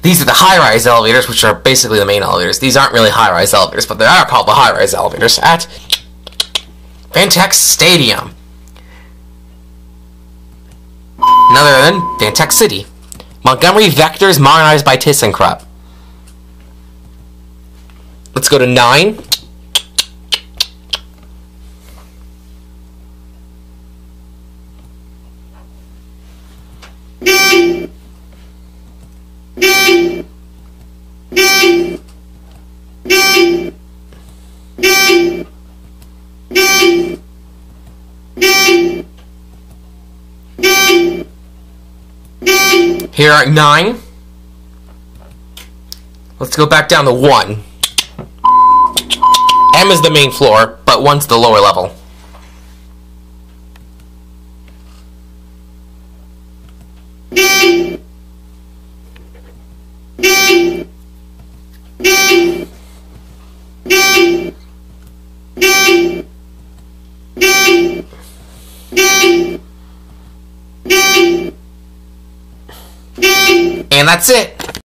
These are the high-rise elevators, which are basically the main elevators. These aren't really high-rise elevators, but they are called the high-rise elevators at Fantech Stadium. None other than Fantech City. Montgomery Vectors modernized by ThyssenKrupp. Let's go to 9. Here at 9. Let's go back down to 1. M is the main floor, but 1's the lower level. And that's it.